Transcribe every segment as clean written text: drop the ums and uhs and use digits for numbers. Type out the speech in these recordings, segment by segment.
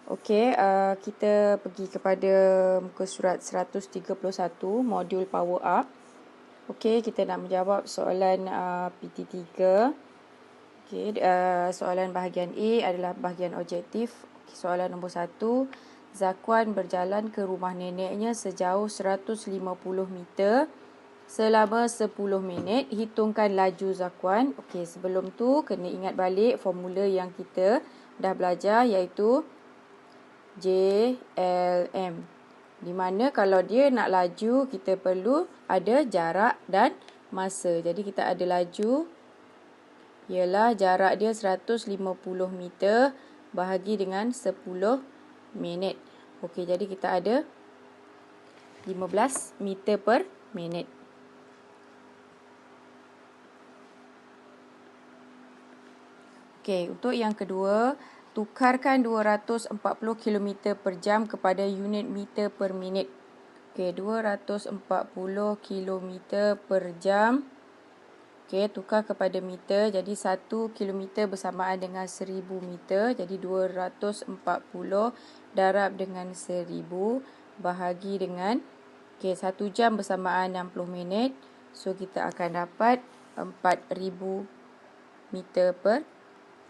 Okey, kita pergi kepada muka surat 131, modul Power Up. Okey, kita nak menjawab soalan PT3. Okey, soalan bahagian A adalah bahagian objektif. Okay, soalan nombor 1. Zakwan berjalan ke rumah neneknya sejauh 150 meter selama 10 minit. Hitungkan laju Zakwan. Okey, sebelum tu kena ingat balik formula yang kita dah belajar, iaitu JLM. Di mana kalau dia nak laju, kita perlu ada jarak dan masa. Jadi kita ada laju, ialah jarak dia 150 meter bahagi dengan 10 minit. Okey, jadi kita ada 15 meter per minit. Okey, untuk yang kedua, tukarkan 240 km per jam kepada unit meter per minit. Okey, 240 km per jam. Okey, tukar kepada meter. Jadi 1 km bersamaan dengan 1000 meter. Jadi 240 darab dengan 1000 bahagi dengan, okey, 1 jam bersamaan 60 minit. So, kita akan dapat 4000 meter per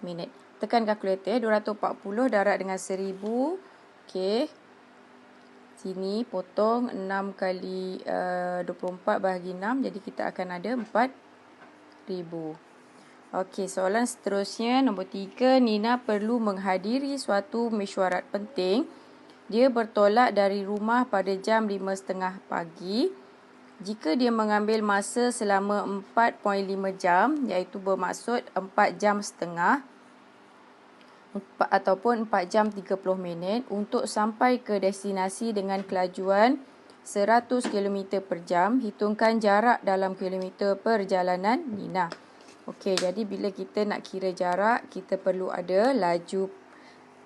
minit. Tekan kalkulator, 240 darab dengan 1000. Okey. Sini potong 6 kali 24 bahagi 6. Jadi kita akan ada 4000. Okey, soalan seterusnya nombor 3. Nina perlu menghadiri suatu mesyuarat penting. Dia bertolak dari rumah pada jam 5.30 pagi. Jika dia mengambil masa selama 4.5 jam, iaitu bermaksud 4 jam setengah ataupun 4 jam 30 minit untuk sampai ke destinasi dengan kelajuan 100 km per jam, hitungkan jarak dalam kilometer perjalanan Nina. Okey, jadi bila kita nak kira jarak, kita perlu ada laju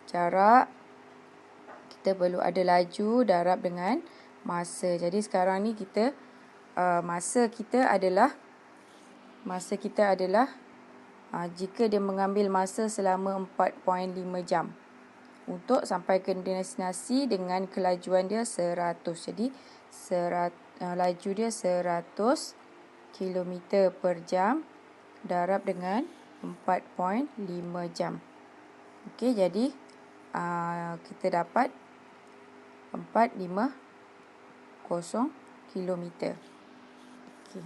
jarak. Kita perlu ada laju darab dengan masa. Jadi sekarang ni kita masa kita adalah jika dia mengambil masa selama 4.5 jam untuk sampai ke destinasi dengan kelajuan dia 100. Jadi laju dia 100 km per jam darab dengan 4.5 jam. Okey, jadi kita dapat 450 km. Okey.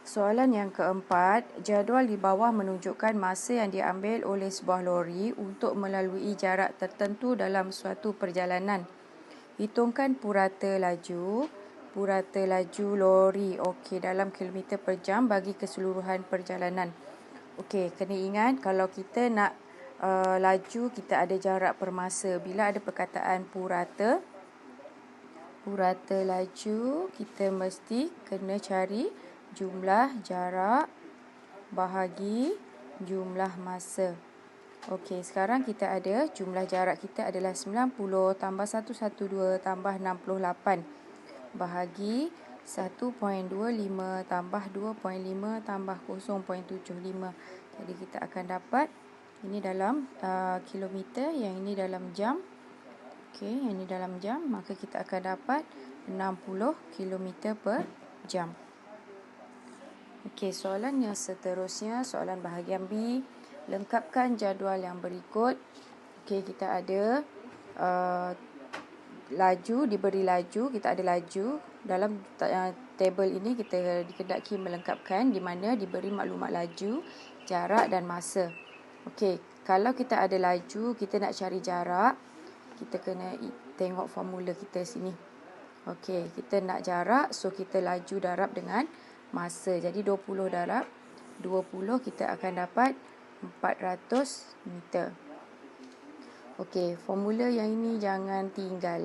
Soalan yang keempat, jadual di bawah menunjukkan masa yang diambil oleh sebuah lori untuk melalui jarak tertentu dalam suatu perjalanan. Hitungkan purata laju lori, okey, dalam kilometer per jam bagi keseluruhan perjalanan. Okey, kena ingat kalau kita nak laju, kita ada jarak per masa. Bila ada perkataan purata laju, kita mesti kena cari jumlah jarak bahagi jumlah masa. Okey, sekarang kita ada jumlah jarak kita adalah 90 tambah 112 tambah 68 bahagi 1.25 tambah 2.5 tambah 0.75. Jadi kita akan dapat ini dalam kilometer, yang ini dalam jam. Okey, yang ini dalam jam, maka kita akan dapat 60 km per jam. Okey, soalan yang seterusnya, soalan bahagian B. Lengkapkan jadual yang berikut. Okey, kita ada laju, diberi laju, kita ada laju. Dalam tabel ini kita dikendaki melengkapkan, di mana diberi maklumat laju, jarak dan masa. Okey, kalau kita ada laju, kita nak cari jarak, kita kena tengok formula kita sini. Okey, kita nak jarak, so kita laju darab dengan masa. Jadi 20 darab 20, kita akan dapat 400 meter. Okey, formula yang ini jangan tinggal.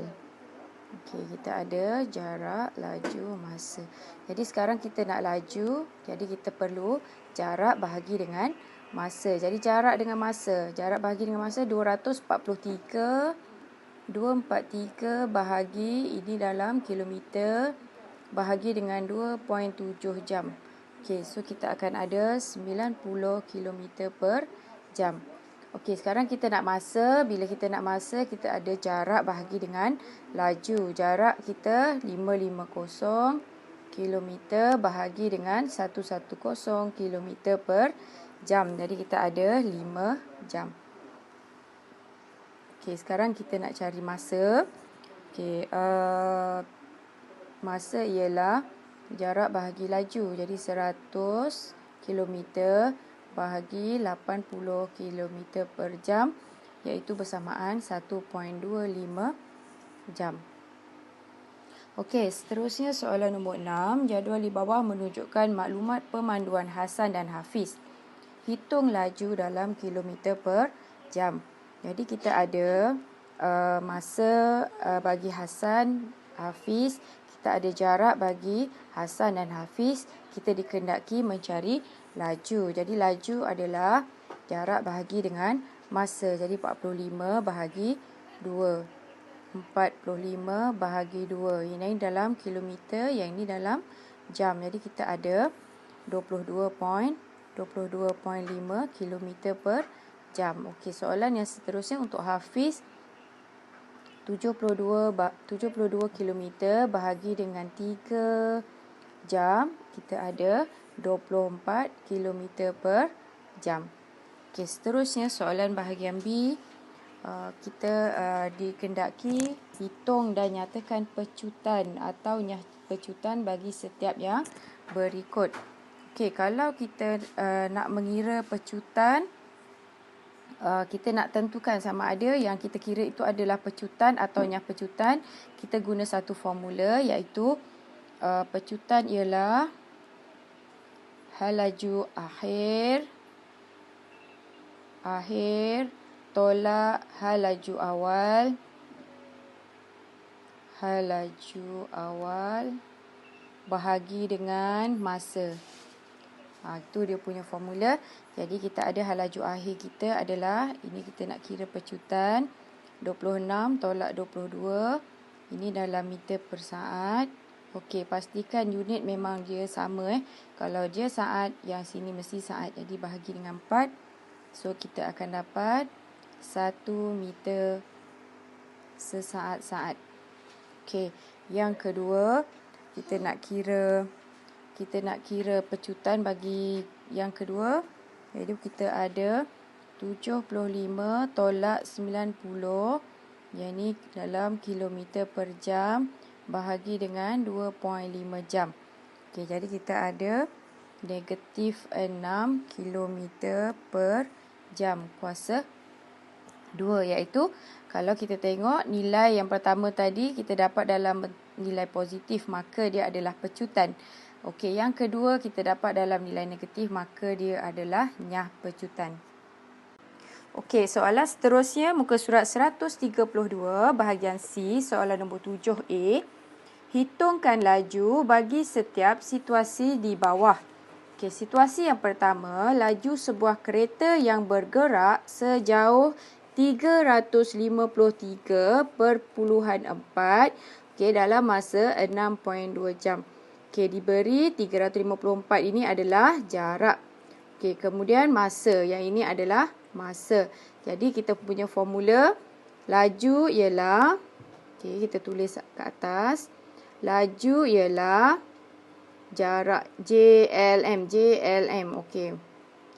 Okey, kita ada jarak, laju, masa. Jadi sekarang kita nak laju, jadi kita perlu jarak bahagi dengan masa. Jadi jarak dengan masa, jarak bahagi dengan masa 243 bahagi ini dalam kilometer bahagi dengan 2.7 jam. Okey, so kita akan ada 90 km per jam. Okey, sekarang kita nak masa. Bila kita nak masa, kita ada jarak bahagi dengan laju. Jarak kita 550 kilometer bahagi dengan 110 kilometer per jam. Jadi kita ada 5 jam. Okey, sekarang kita nak cari masa. Okey, masa ialah jarak bahagi laju. Jadi 100 kilometer bahagi 80 km per jam, iaitu bersamaan 1.25 jam. Okey, seterusnya soalan nombor 6. Jadual di bawah menunjukkan maklumat pemanduan Hasan dan Hafiz. Hitung laju dalam kilometer per jam. Jadi kita ada masa bagi Hasan, Hafiz. Kita ada jarak bagi Hasan dan Hafiz. Kita dikehendaki mencari laju. Jadi laju adalah jarak bahagi dengan masa. Jadi 45 bahagi 2. 45 bahagi 2. Ini dalam kilometer, yang ini dalam jam. Jadi kita ada 22.5 kilometer per jam. Okey, soalan yang seterusnya untuk Hafiz. 72 kilometer bahagi dengan 3 jam. Kita ada 24 kilometer per jam. Okey, seterusnya soalan bahagian B. Kita dikehendaki hitung dan nyatakan pecutan atau pecutan bagi setiap yang berikut. Okey, kalau kita nak mengira pecutan, kita nak tentukan sama ada yang kita kira itu adalah pecutan atau nyah pecutan. Kita guna satu formula, iaitu pecutan ialah hal laju akhir tolak hal laju awal bahagi dengan masa. Itu dia punya formula. Jadi kita ada hal laju akhir kita adalah, ini kita nak kira pecutan, 26 tolak 22. Ini dalam meter per saat. Okey, pastikan unit memang dia sama. Kalau dia saat, yang sini mesti saat. Jadi bahagi dengan 4. So kita akan dapat 1 meter sesaat-saat. Okey, yang kedua, kita nak kira pecutan bagi yang kedua. Jadi kita ada 75 tolak 90, yang ini dalam kilometer per jam bahagi dengan 2.5 jam. Okey, jadi kita ada negatif 6 kilometer per jam kuasa 2, iaitu kalau kita tengok nilai yang pertama tadi kita dapat dalam nilai positif, maka dia adalah pecutan. Okey, yang kedua kita dapat dalam nilai negatif, maka dia adalah nyah pecutan. Okey, soalan seterusnya muka surat 132 bahagian C, soalan nombor 7A. Hitungkan laju bagi setiap situasi di bawah. Okey, situasi yang pertama, laju sebuah kereta yang bergerak sejauh 353.4 dalam masa 6.2 jam. Okey, diberi 354 ini adalah jarak. Okey, kemudian masa, yang ini adalah masa. Jadi kita punya formula laju ialah, okey, kita tulis kat atas. Laju ialah jarak JLM. Okey,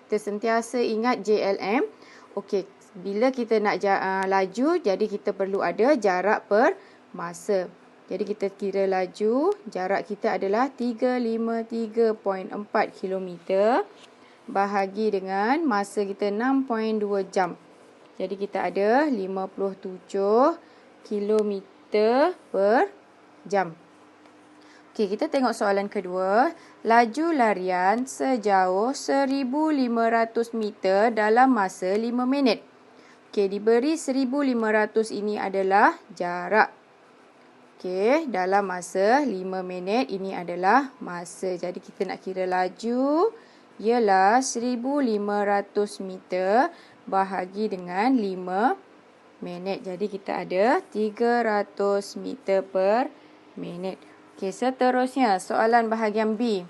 kita sentiasa ingat JLM. Okey, bila kita nak laju, jadi kita perlu ada jarak per masa. Jadi kita kira laju, jarak kita adalah 353.4 km bahagi dengan masa kita 6.2 jam. Jadi kita ada 57 km per jam. Okey, kita tengok soalan kedua. Laju larian sejauh 1,500 meter dalam masa 5 minit. Okey, diberi 1,500 ini adalah jarak. Okey, dalam masa 5 minit ini adalah masa. Jadi kita nak kira laju ialah 1,500 meter bahagi dengan 5 minit. Jadi kita ada 300 meter per minit. Okey, seterusnya soalan bahagian B.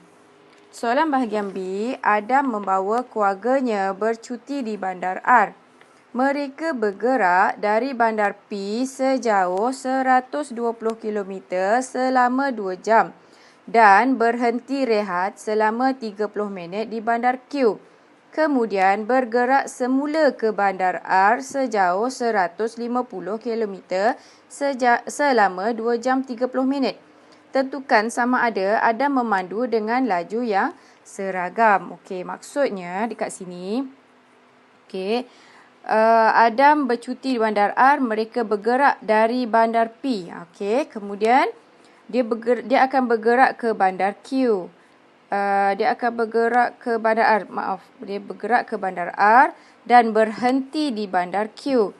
Soalan bahagian B, Adam membawa keluarganya bercuti di Bandar R. Mereka bergerak dari bandar P sejauh 120 km selama 2 jam dan berhenti rehat selama 30 minit di bandar Q. Kemudian bergerak semula ke bandar R sejauh 150 km selama 2 jam 30 minit. Tentukan sama ada Adam memandu dengan laju yang seragam. Okey, maksudnya dekat sini, okey, Adam bercuti di bandar R, mereka bergerak dari bandar P. Okey, kemudian dia akan bergerak ke bandar Q. Dia akan bergerak ke bandar R. Dia bergerak ke bandar R dan berhenti di bandar Q.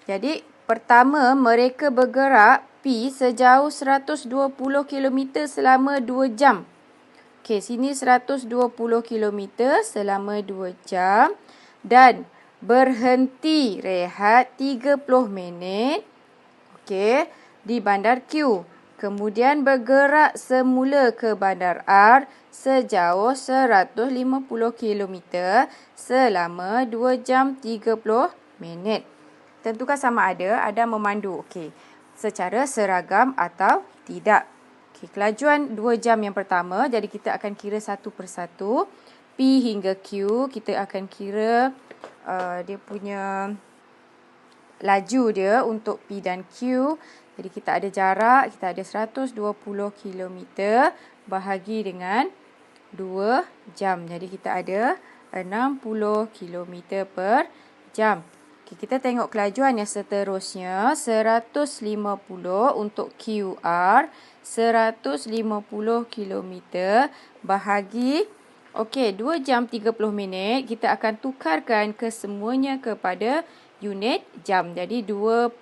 Jadi, pertama mereka bergerak P sejauh 120 km selama 2 jam. Okey, sini 120 km selama 2 jam dan berhenti rehat 30 minit, okey, di bandar Q. Kemudian bergerak semula ke bandar R sejauh 150 km selama 2 jam 30 minit. Tentukan sama ada Adam memandu, okey, secara seragam atau tidak. Okey, kelajuan 2 jam yang pertama, jadi kita akan kira satu persatu. P hingga Q, kita akan kira dia punya laju dia untuk P dan Q. Jadi kita ada jarak, kita ada 120 km bahagi dengan 2 jam. Jadi kita ada 60 km per jam. Okay, kita tengok kelajuan yang seterusnya. 150 untuk QR. 150 km bahagi, okey, 2 jam 30 minit. Kita akan tukarkan kesemuanya kepada unit jam. Jadi 2.5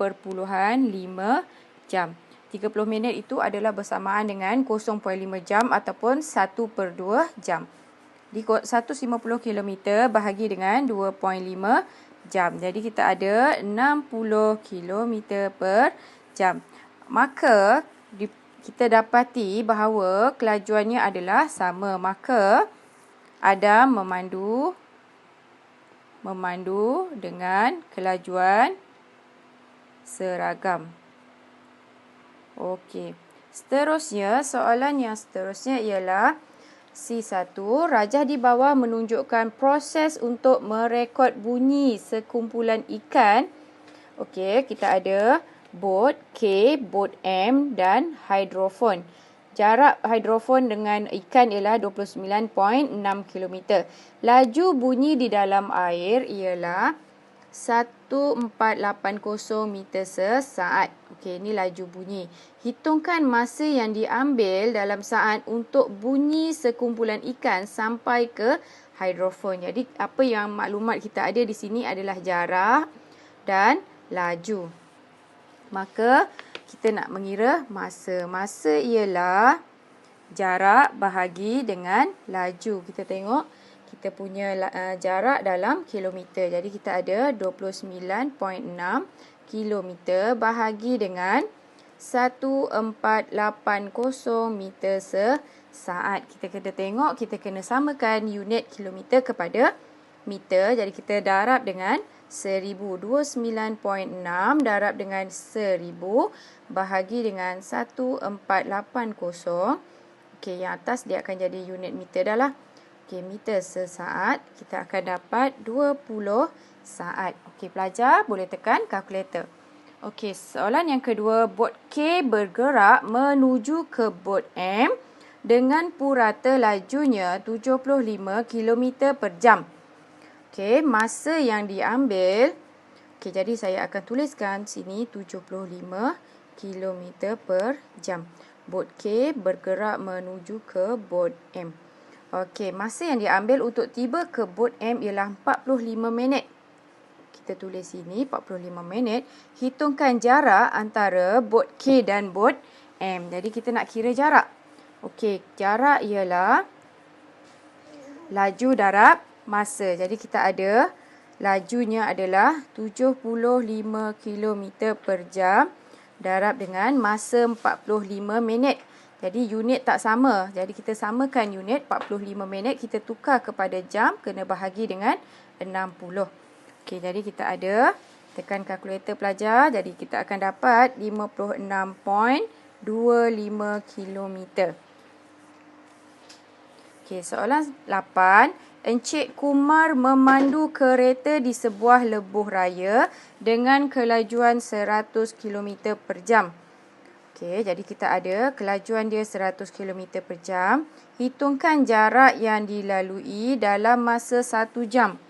jam. 30 minit itu adalah bersamaan dengan 0.5 jam ataupun 1/2 jam. Di 150 km bahagi dengan 2.5 jam. Jadi kita ada 60 km per jam. Maka kita dapati bahawa kelajuannya adalah sama. Maka Adam memandu dengan kelajuan seragam. Okey. Seterusnya, soalan yang seterusnya ialah C1. Rajah di bawah menunjukkan proses untuk merekod bunyi sekumpulan ikan. Okey, kita ada bot K, bot M dan hidrofon. Jarak hidrofon dengan ikan ialah 29.6 km. Laju bunyi di dalam air ialah 1480 meter sesaat. Okey, ini laju bunyi. Hitungkan masa yang diambil dalam saat untuk bunyi sekumpulan ikan sampai ke hidrofon. Jadi, apa yang maklumat kita ada di sini adalah jarak dan laju. Maka, kita nak mengira masa. Masa ialah jarak bahagi dengan laju. Kita tengok kita punya jarak dalam kilometer. Jadi kita ada 29.6 kilometer bahagi dengan 1480 meter sesaat. Kita kena tengok, kita kena samakan unit kilometer kepada meter. Jadi kita darab dengan 1000. 29.6 darab dengan 1000 bahagi dengan 1480. Okey, yang atas dia akan jadi unit meter dah lah. Okey, meter sesaat. Kita akan dapat 20 saat. Okey, pelajar boleh tekan kalkulator. Okey, soalan yang kedua. Bot K bergerak menuju ke bot M dengan purata lajunya 75 km per jam. Okey, masa yang diambil. Okey, jadi saya akan tuliskan sini 75 km per jam. Bot K bergerak menuju ke bot M. Okey, masa yang diambil untuk tiba ke bot M ialah 45 minit. Kita tulis sini 45 minit. Hitungkan jarak antara bot K dan bot M. Jadi kita nak kira jarak. Okey, jarak ialah laju darab masa. Jadi kita ada lajunya adalah 75 km per jam darab dengan masa 45 minit. Jadi unit tak sama. Jadi kita samakan unit 45 minit. Kita tukar kepada jam. Kena bahagi dengan 60. Okey, jadi kita ada, tekan kalkulator pelajar, jadi kita akan dapat 56.25 kilometer. Okey, soalan 8. Encik Kumar memandu kereta di sebuah lebuh raya dengan kelajuan 100 km per jam. Okey, jadi kita ada kelajuan dia 100 km per jam. Hitungkan jarak yang dilalui dalam masa 1 jam.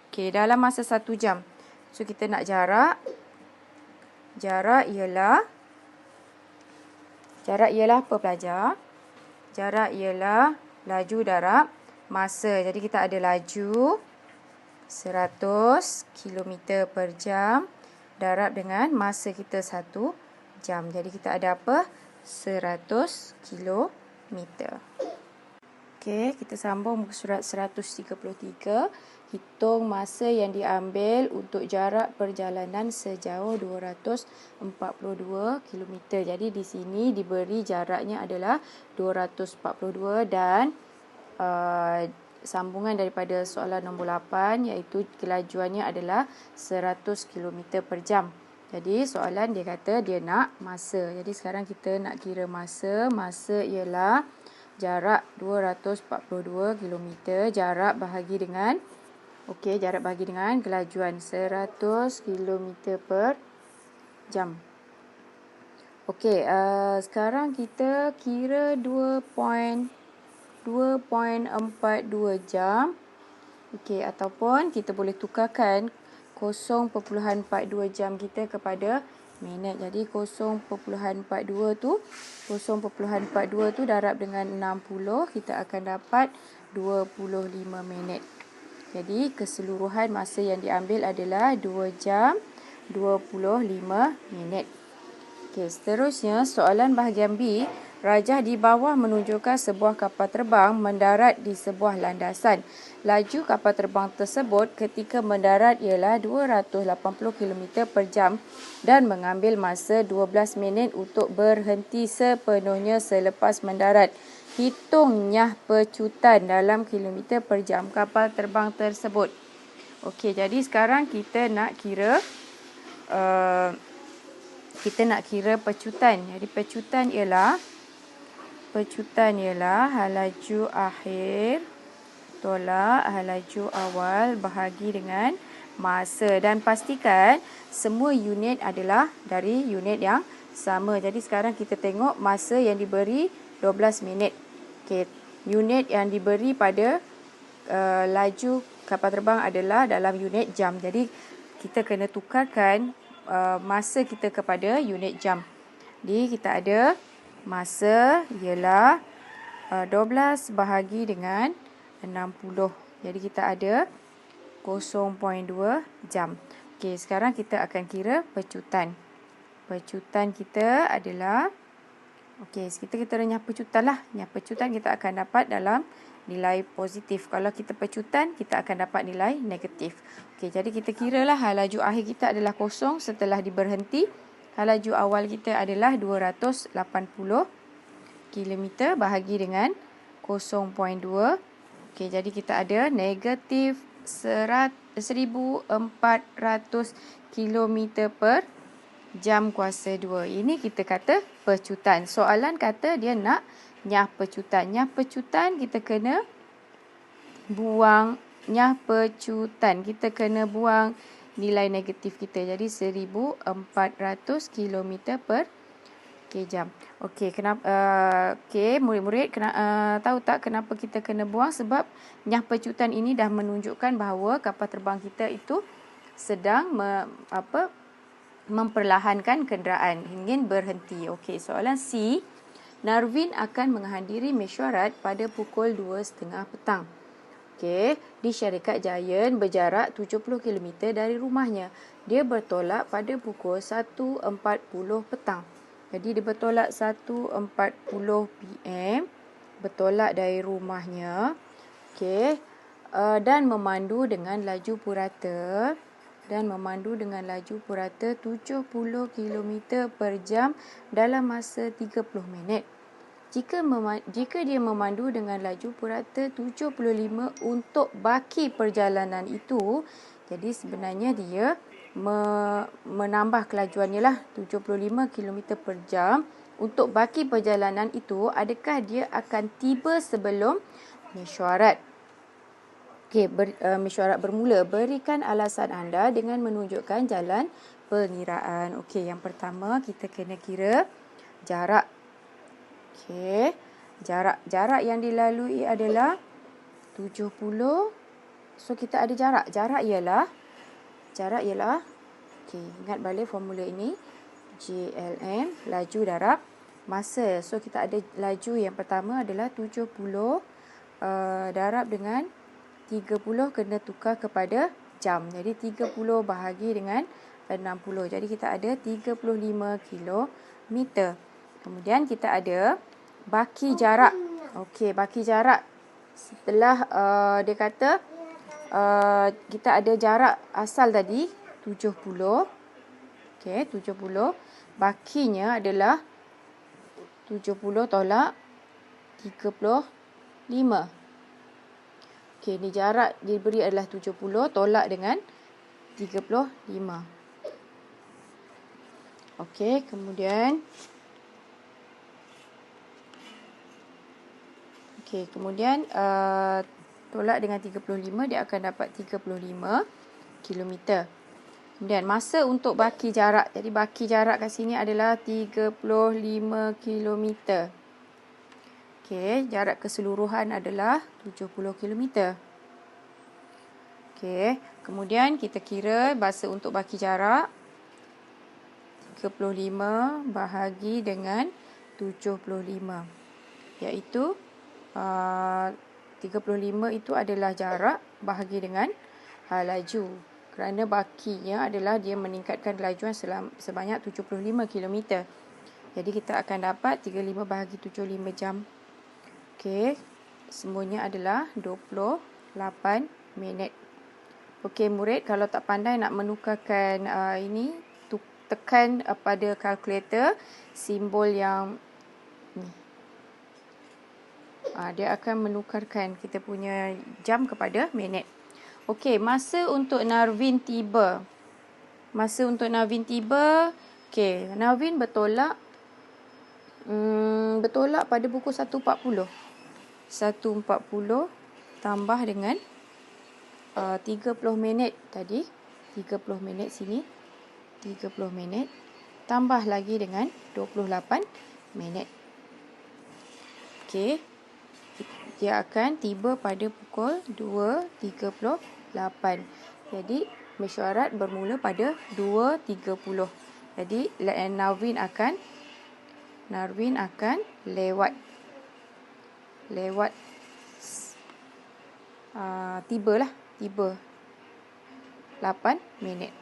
Okey, dalam masa 1 jam. So, kita nak jarak. Jarak ialah apa pelajar? Jarak ialah laju darab masa. Jadi kita ada laju 100 km per jam darab dengan masa kita 1 jam. Jadi kita ada apa? 100 km. Okey, kita sambung muka surat 133. Hitung masa yang diambil untuk jarak perjalanan sejauh 242 km. Jadi di sini diberi jaraknya adalah 242 dan sambungan daripada soalan nombor 8 iaitu kelajuannya adalah 100 km per jam. Jadi soalan dia kata dia nak masa. Jadi sekarang kita nak kira masa. Masa ialah jarak 242 km. Jarak bahagi dengan kelajuan 100 km per jam. Okey, sekarang kita kira 2.42 jam. Okey, ataupun kita boleh tukarkan 0.42 jam kita kepada minit. Jadi 0.42 tu darab dengan 60, kita akan dapat 25 minit. Jadi keseluruhan masa yang diambil adalah 2 jam 25 minit. Okey, seterusnya soalan bahagian B. Rajah di bawah menunjukkan sebuah kapal terbang mendarat di sebuah landasan. Laju kapal terbang tersebut ketika mendarat ialah 280 km per jam dan mengambil masa 12 minit untuk berhenti sepenuhnya selepas mendarat. Hitung nyah pecutan dalam kilometer per jam kapal terbang tersebut. Okey, jadi sekarang kita nak kira pecutan. Jadi pecutan ialah laju akhir tolak laju awal bahagi dengan masa. Dan pastikan semua unit adalah dari unit yang sama. Jadi sekarang kita tengok masa yang diberi 12 minit. Okey, unit yang diberi pada laju kapal terbang adalah dalam unit jam. Jadi kita kena tukarkan masa kita kepada unit jam. Jadi kita ada masa ialah 12 bahagi dengan 60. Jadi kita ada 0.2 jam. Okey, sekarang kita akan kira pecutan. Pecutan kita adalah, okey, kita nyah pecutan lah. Nyah pecutan kita akan dapat dalam nilai positif. Kalau kita pecutan, kita akan dapat nilai negatif. Okey, jadi kita kiralah laju akhir kita adalah kosong setelah diberhenti. Laju awal kita adalah 280 km bahagi dengan 0.2. Okey, jadi kita ada negatif 1400 km per jam kuasa 2. Ini kita kata pecutan. Soalan kata dia nak nyah pecutan. Nyah pecutan kita kena buang kita kena buang nilai negatif kita. Jadi 1400 km per jam. Okey, murid-murid tahu tak kenapa kita kena buang? Sebab nyah pecutan ini dah menunjukkan bahawa kapal terbang kita itu sedang memperlahankan kenderaan, ingin berhenti. Okey, soalan C. Narvin akan menghadiri mesyuarat pada pukul 2.30 petang. Okey, di syarikat Giant berjarak 70 km dari rumahnya. Dia bertolak pada pukul 1.40 petang. Jadi dia bertolak 1.40 PM, bertolak dari rumahnya. Okey, dan memandu dengan laju purata 70 km per jam dalam masa 30 minit. Jika dia memandu dengan laju purata 75 untuk baki perjalanan itu, Jadi sebenarnya dia menambah kelajuannya lah 75 km per jam. Untuk baki perjalanan itu, adakah dia akan tiba sebelum mesyuarat? Okey, mesyuarat bermula. Berikan alasan anda dengan menunjukkan jalan pengiraan. Okey, yang pertama kita kena kira jarak. Okey, jarak yang dilalui adalah 70. So kita ada jarak. Jarak ialah okey, ingat balik formula ini. JLM, laju darab masa. So kita ada laju yang pertama adalah 70 darab dengan 30 kena tukar kepada jam. Jadi 30 bahagi dengan 60. Jadi kita ada 35 kilometer. Kemudian kita ada baki jarak. Okey, baki jarak. Setelah dia kata kita ada jarak asal tadi 70. Okey, 70. Bakinya adalah 70 tolak 35. Okey, ni jarak diberi adalah 70 tolak dengan 35. Okey, kemudian tolak dengan 35, dia akan dapat 35 kilometer. Kemudian masa untuk baki jarak. Jadi baki jarak kat sini adalah 35 kilometer. Okey, jarak keseluruhan adalah 70 kilometer. Okey, kemudian kita kira masa untuk baki jarak 35 bahagi dengan 75, iaitu 35 itu adalah jarak bahagi dengan laju. Kerana bakinya adalah dia meningkatkan kelajuan sebanyak 75 km. Jadi kita akan dapat 35 bahagi 75 jam. Okey, semuanya adalah 28 minit. Okey murid, kalau tak pandai nak menukarkan ini, tekan pada kalkulator simbol yang ni. Dia akan menukarkan kita punya jam kepada minit. Okey, masa untuk Narvin tiba. Okey, Narvin bertolak pada pukul 1.40. 1.40 tambah dengan 30 minit tadi. 30 minit sini. 30 minit. Tambah lagi dengan 28 minit. Okey. Dia akan tiba pada pukul 2.38. Jadi mesyuarat bermula pada 2.30. Jadi Narvin akan lewat tiba 8 minit.